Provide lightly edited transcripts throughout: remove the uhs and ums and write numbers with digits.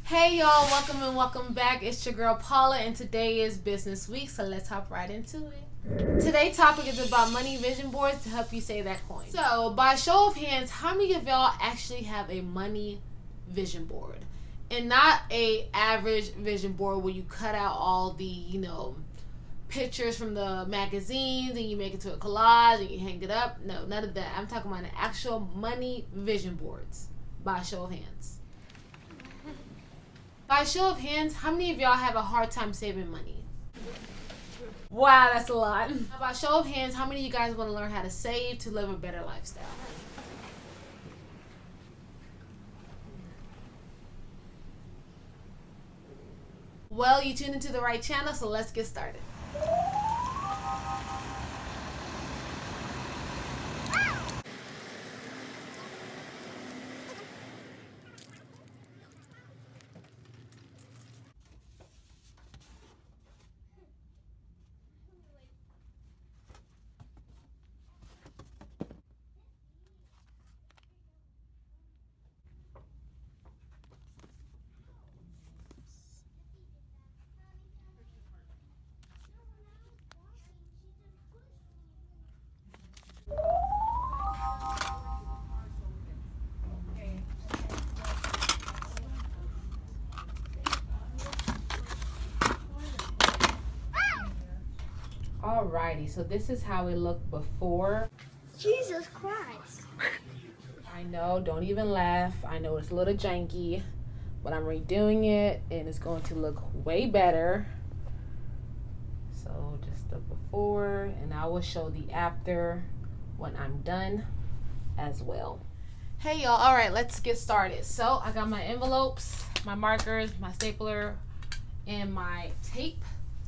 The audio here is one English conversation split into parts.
Hey y'all, welcome back. It's your girl Paula and today is business week, so let's hop right into it. Today's topic is about money vision boards to help you save that coin. So by show of hands, how many of y'all actually have a money vision board? And not a average vision board where you cut out all the, pictures from the magazines and you make it to a collage and you hang it up. No, none of that. I'm talking about an actual money vision boards by show of hands. By show of hands, how many of y'all have a hard time saving money? Wow, that's a lot. By show of hands, how many of you guys want to learn how to save to live a better lifestyle? Well, you tuned into the right channel, so let's get started. Alrighty, so this is how it looked before. Jesus Christ. I know, don't even laugh. I know it's a little janky, but I'm redoing it and it's going to look way better. So just the before, and I will show the after when I'm done as well. Hey y'all, alright, let's get started. So I got my envelopes, my markers, my stapler, and my tape.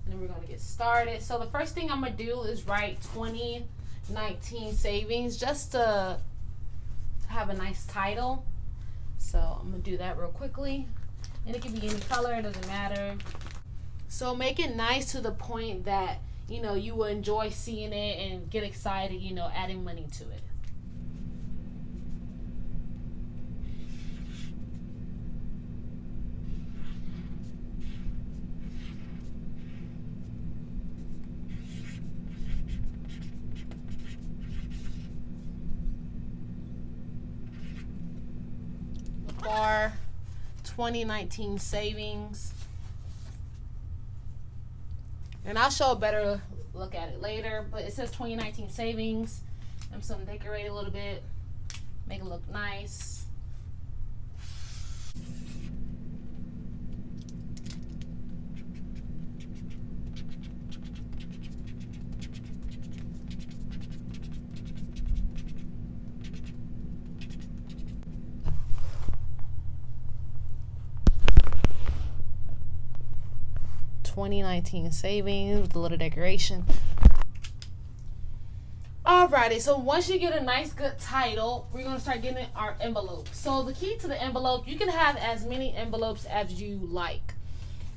And then we're going to get started. So the first thing I'm going to do is write 2019 savings just to have a nice title. So I'm going to do that real quickly. And it can be any color, it doesn't matter. So make it nice to the point that, you will enjoy seeing it and get excited, adding money to it. Our 2019 savings, and I'll show a better look at it later, but it says 2019 savings. I'm just gonna decorate it a little bit, make it look nice. $2019 savings with a little decoration. Alrighty, so once you get a nice good title, we're gonna start getting our envelope. So the key to the envelope, you can have as many envelopes as you like.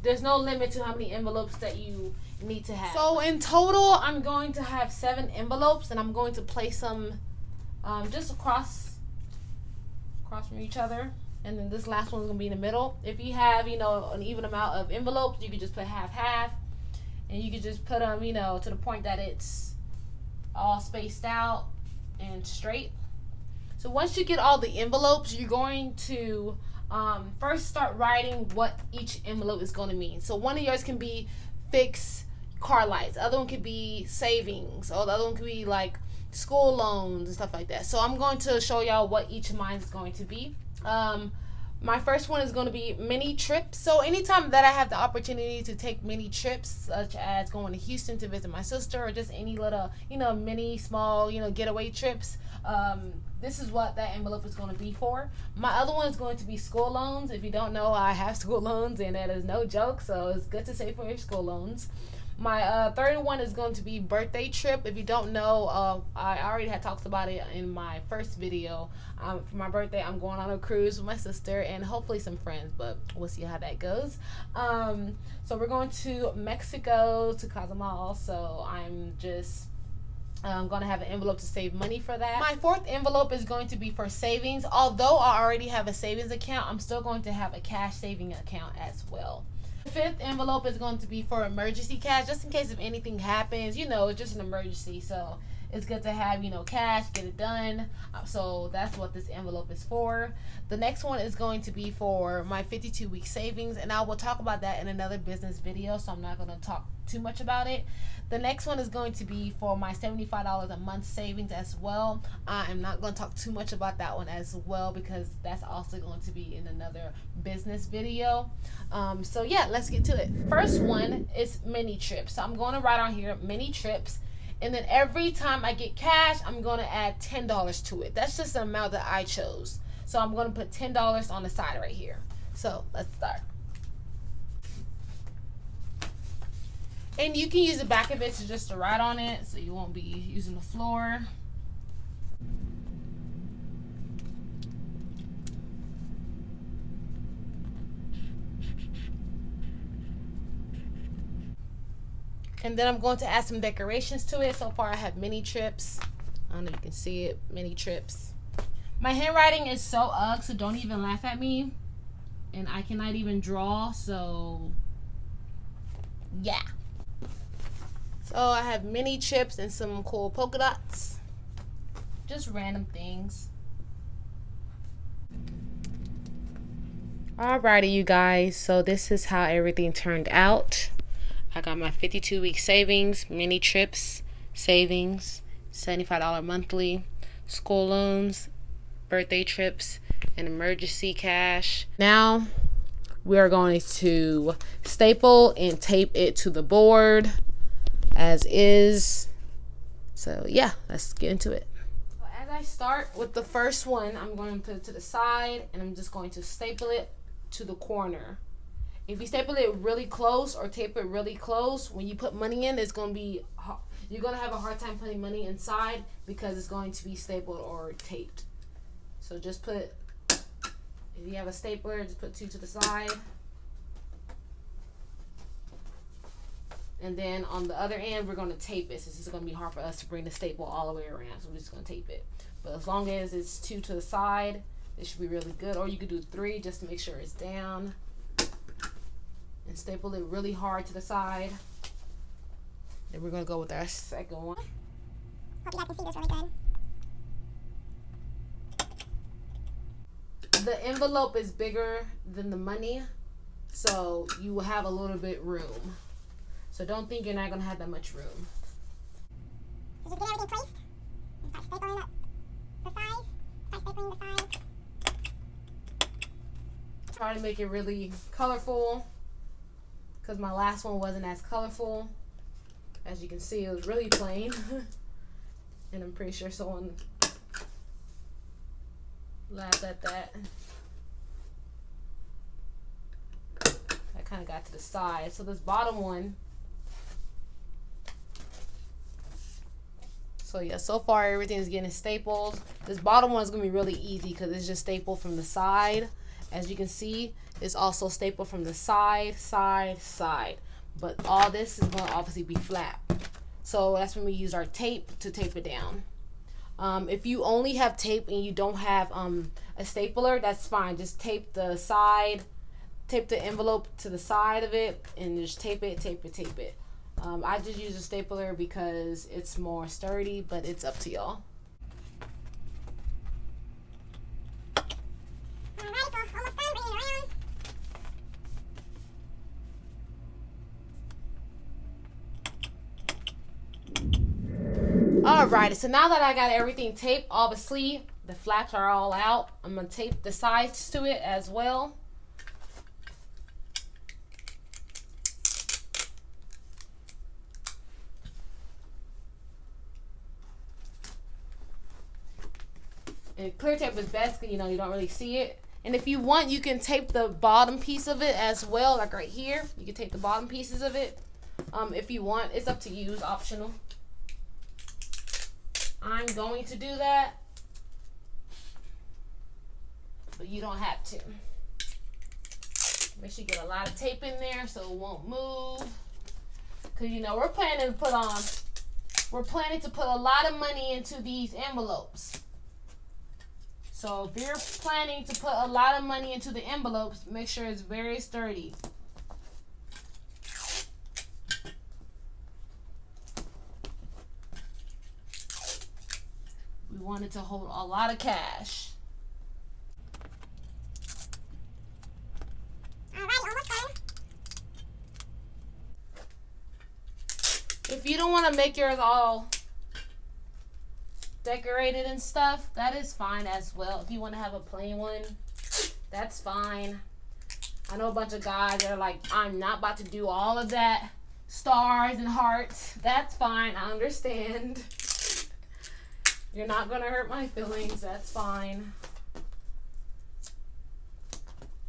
There's no limit to how many envelopes that you need to have. So in total, I'm going to have 7 envelopes, and I'm going to place them just across from each other. And then this last one's gonna be in the middle. If you have, an even amount of envelopes, you could just put half, and you could just put them, to the point that it's all spaced out and straight. So once you get all the envelopes, you're going to first start writing what each envelope is going to mean. So one of yours can be fix car lights, the other one could be savings, or the other one could be like school loans and stuff like that. So I'm going to show y'all what each of mine is going to be. My first one is going to be mini trips. So anytime that I have the opportunity to take mini trips, such as going to Houston to visit my sister, or just any little, mini, small, getaway trips, this is what that envelope is going to be for. My other one is going to be school loans. If you don't know, I have school loans, and that is no joke, so it's good to save for your school loans. My third one is going to be birthday trip. If you don't know, I already had talked about it in my first video. For my birthday, I'm going on a cruise with my sister and hopefully some friends, but we'll see how that goes. So we're going to Mexico, to Cozumel. So I'm just I'm going to have an envelope to save money for that. My fourth envelope is going to be for savings. Although I already have a savings account, I'm still going to have a cash saving account as well. The fifth envelope is going to be for emergency cash, just in case if anything happens. You know, it's just an emergency, so it's good to have, you know, cash, get it done. So that's what this envelope is for. The next one is going to be for my 52-week savings, and I will talk about that in another business video, so I'm not going to talk too much about it. The next one is going to be for my $75 a month savings as well. I am not going to talk too much about that one as well, because that's also going to be in another business video. So yeah, let's get to it. First one is mini trips. So I'm going to write on here mini trips, and then every time I get cash, I'm going to add $10 to it. That's just the amount that I chose. So I'm going to put $10 on the side right here. So let's start. And you can use the back of it to just to write on it, so you won't be using the floor. And then I'm going to add some decorations to it. So far I have mini trips. I don't know if you can see it, mini trips. My handwriting is so ugly, so don't even laugh at me. And I cannot even draw, so yeah. So I have mini chips and some cool polka dots. Just random things. Alrighty, you guys. So this is how everything turned out. I got my 52-week savings, mini trips, savings, $75 monthly, school loans, birthday trips, and emergency cash. Now we are going to staple and tape it to the board as is. So yeah, let's get into it. So as I start with the first one, I'm going to put it to the side, and I'm just going to staple it to the corner. If you staple it really close or tape it really close, when you put money in, it's going to be, you're going to have a hard time putting money inside because it's going to be stapled or taped. So just put, if you have a stapler, just put 2 to the side. And then on the other end, we're going to tape it, since it's going to be hard for us to bring the staple all the way around. So we're just going to tape it. But as long as it's 2 to the side, it should be really good. Or you could do 3 just to make sure it's down. And staple it really hard to the side. Then we're going to go with our second one. Hope you guys can see this really good. The envelope is bigger than the money, so you will have a little bit room. So don't think you're not going to have that much room. So just get everything placed and start stapling up the sides. Start stapling the sides. Try to make it really colorful, because my last one wasn't as colorful. As you can see, it was really plain. And I'm pretty sure someone laughed at that. I kind of got to the side. So this bottom one. So yeah, so far everything is getting stapled. This bottom one is going to be really easy because it's just stapled from the side. As you can see, it's also stapled from the side, side, side. But all this is going to obviously be flat. So that's when we use our tape to tape it down. If you only have tape and you don't have a stapler, that's fine. Just tape the side, tape the envelope to the side of it, and just tape it, tape it, tape it. I just use a stapler because it's more sturdy, but it's up to y'all. Alright, so almost done bringing it around. Alright, so now that I got everything taped, obviously the flaps are all out. I'm going to tape the sides to it as well. And clear tape is best because, you know, you don't really see it. And if you want, you can tape the bottom piece of it as well, like right here. You can tape the bottom pieces of it if you want. It's up to you. It's optional. I'm going to do that, but you don't have to. Make sure you get a lot of tape in there so it won't move. Because, you know, we're planning to put on we're planning to put a lot of money into these envelopes. So if you're planning to put a lot of money into the envelopes, make sure it's very sturdy. We want it to hold a lot of cash. Alright, almost done. If you don't want to make yours all decorated and stuff, that is fine as well. If you want to have a plain one, that's fine. I know a bunch of guys that are like, I'm not about to do all of that. Stars and hearts. That's fine. I understand. You're not going to hurt my feelings. That's fine.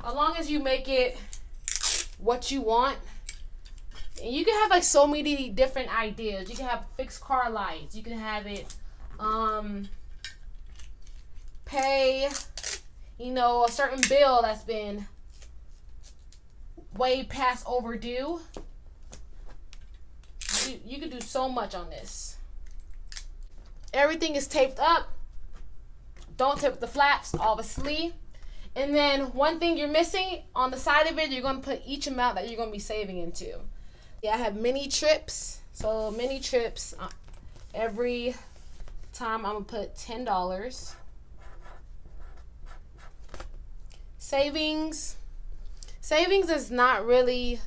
As long as you make it what you want. And you can have like so many different ideas. You can have fixed car lights. You can have it pay, you know, a certain bill that's been way past overdue. You can do so much on this. Everything is taped up. Don't tape the flaps, obviously. And then one thing you're missing on the side of it, you're going to put each amount that you're going to be saving into. Yeah, I have mini trips. So mini trips, every time I'm going to put $10. Savings. Savings is not really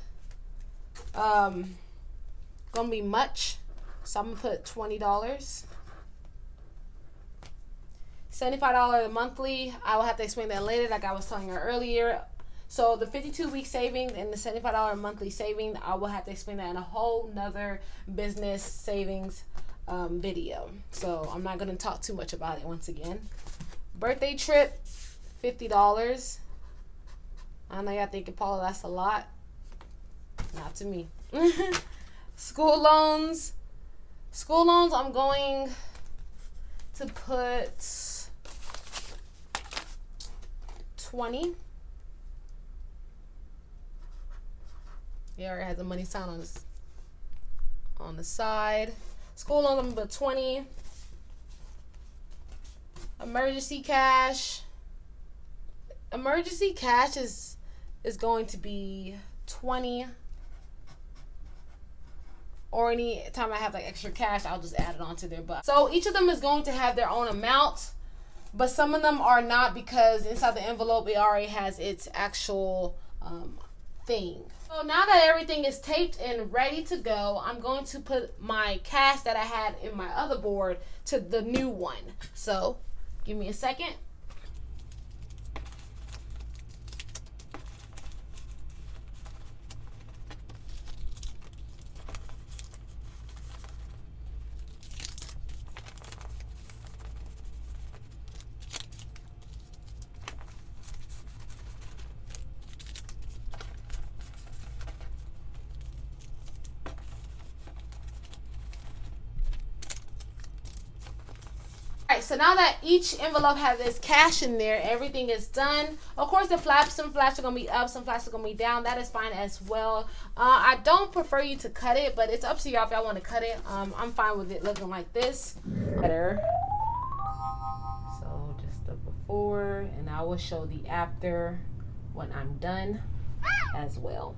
going to be much. So I'm going to put $20. $75 monthly. I will have to explain that later, like I was telling her earlier. So the 52-week savings and the $75 monthly saving, I will have to explain that in a whole nother business savings video. So I'm not going to talk too much about it once again. Birthday trip, $50. I know y'all thinking, Paula, that's a lot. Not to me. School loans. School loans, I'm going to put 20. Yeah, already has the money sign on the side. School loans, I'm gonna put 20. Emergency cash. Emergency cash is going to be 20. Or any time I have like extra cash, I'll just add it onto there. But so each of them is going to have their own amount, but some of them are not because inside the envelope it already has its actual thing. So now that everything is taped and ready to go, I'm going to put my cash that I had in my other board to the new one. So give me a second. Alright, so now that each envelope has its cash in there, everything is done. Of course, some flaps are going to be up, some flaps are going to be down. That is fine as well. I don't prefer you to cut it, but it's up to y'all if y'all want to cut it. I'm fine with it looking like this. Better. So just the before, and I will show the after when I'm done as well.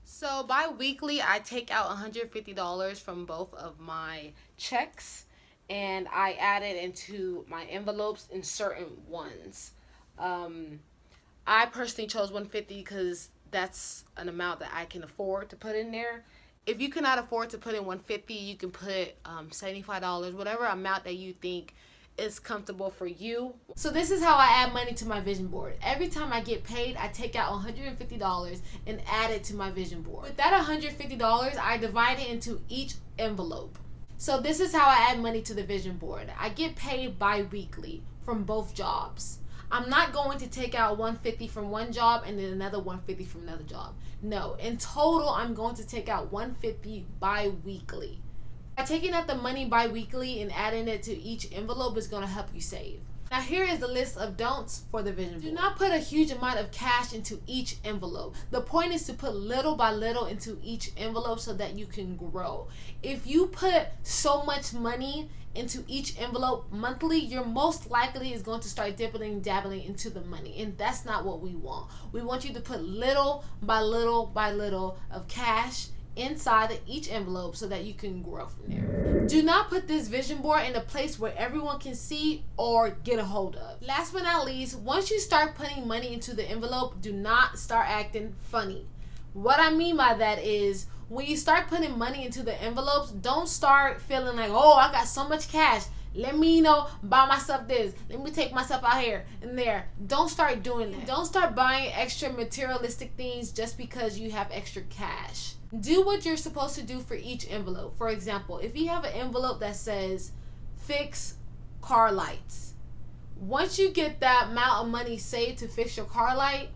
So bi-weekly, I take out $150 from both of my checks, and I add it into my envelopes in certain ones. I personally chose $150 because that's an amount that I can afford to put in there. If you cannot afford to put in $150, you can put $75, whatever amount that you think is comfortable for you. So this is how I add money to my vision board. Every time I get paid, I take out $150 and add it to my vision board. With that $150, I divide it into each envelope. So this is how I add money to the vision board. I get paid bi-weekly from both jobs. I'm not going to take out $150 from one job and then another $150 from another job. No, in total, I'm going to take out $150 bi-weekly. By taking out the money bi-weekly and adding it to each envelope is going to help you save. Now here is the list of don'ts for the vision board. Do not put a huge amount of cash into each envelope. The point is to put little by little into each envelope so that you can grow. If you put so much money into each envelope monthly, you're most likely is going to start dabbling into the money, and that's not what we want. We want you to put little by little by little of cash inside of each envelope so that you can grow from there. Do not put this vision board in a place where everyone can see or get a hold of. Last but not least, once you start putting money into the envelope, do not start acting funny. What I mean by that is, when you start putting money into the envelopes, don't start feeling like, oh, I got so much cash. Let me, buy myself this. Let me take myself out here and there. Don't start doing that. Don't start buying extra materialistic things just because you have extra cash. Do what you're supposed to do for each envelope. For example, if you have an envelope that says fix car lights, once you get that amount of money saved to fix your car light,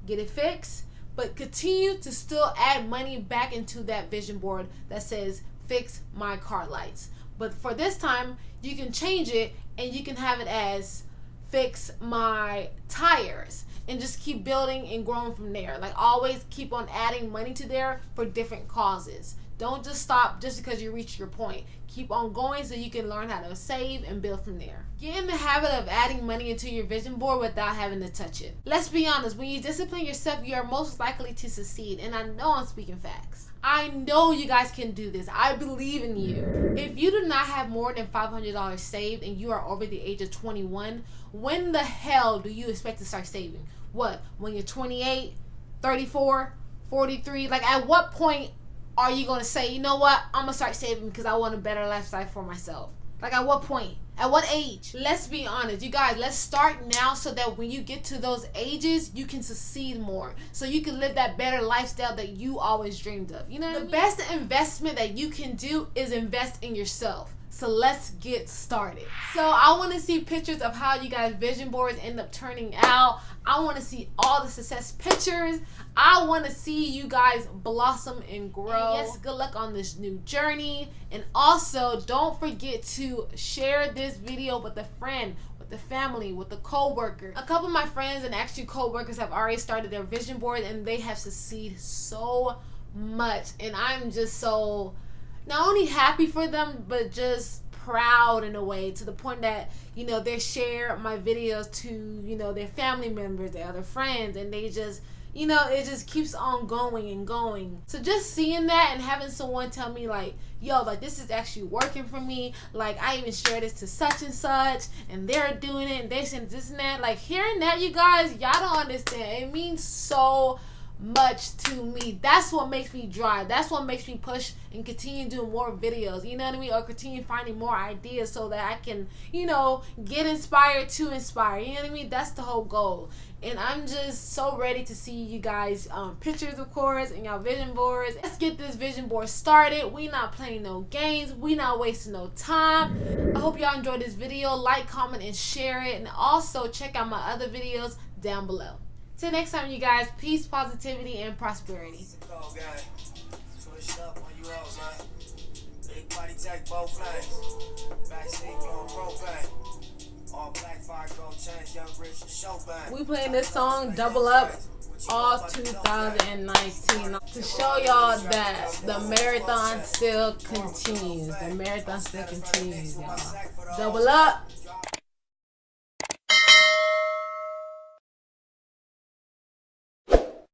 get it fixed. But continue to still add money back into that vision board that says fix my car lights. But for this time, you can change it and you can have it as fix my tires, and just keep building and growing from there. Like, always keep on adding money to there for different causes. Don't just stop just because you reach your point. Keep on going so you can learn how to save and build from there. Get in the habit of adding money into your vision board without having to touch it. Let's be honest, when you discipline yourself, you are most likely to succeed. And I know I'm speaking facts. I know you guys can do this. I believe in you. If you do not have more than $500 saved and you are over the age of 21, when the hell do you expect to start saving? What? When you're 28, 34, 43? Like, at what point are you going to say, you know what, I'm going to start saving because I want a better lifestyle for myself? Like, at what point? At what age? Let's be honest. You guys, let's start now so that when you get to those ages, you can succeed more. So you can live that better lifestyle that you always dreamed of. You know what I mean? The best investment that you can do is invest in yourself. So let's get started. So I want to see pictures of how you guys' vision boards end up turning out. I want to see all the success pictures. I want to see you guys blossom and grow. And yes, good luck on this new journey. And also, don't forget to share this video with a friend, with the family, with the co-worker. A couple of my friends and actually co-workers have already started their vision board and they have succeeded so much. And I'm just so not only happy for them, but just proud in a way, to the point that, they share my videos to, their family members, their other friends, and they just, it just keeps on going and going. So just seeing that and having someone tell me like, yo, like, this is actually working for me. Like, I even share this to such and such and they're doing it and they said this and that. Like, hearing that, you guys, y'all don't understand. It means so much to me. That's what makes me drive. That's what makes me push and continue doing more videos, you know what I mean? Or continue finding more ideas so that I can, get inspired to inspire, you know what I mean? That's the whole goal. And I'm just so ready to see you guys pictures, of course, and y'all vision boards. Let's get this vision board started. We not playing no games. We not wasting no time. I hope y'all enjoyed this video. Like, comment, and share it. And also check out my other videos down below. Till next time, you guys, peace, positivity, and prosperity. We playing this song Double Up all 2019 to show y'all that the marathon still continues. The marathon still continues, y'all. Double up.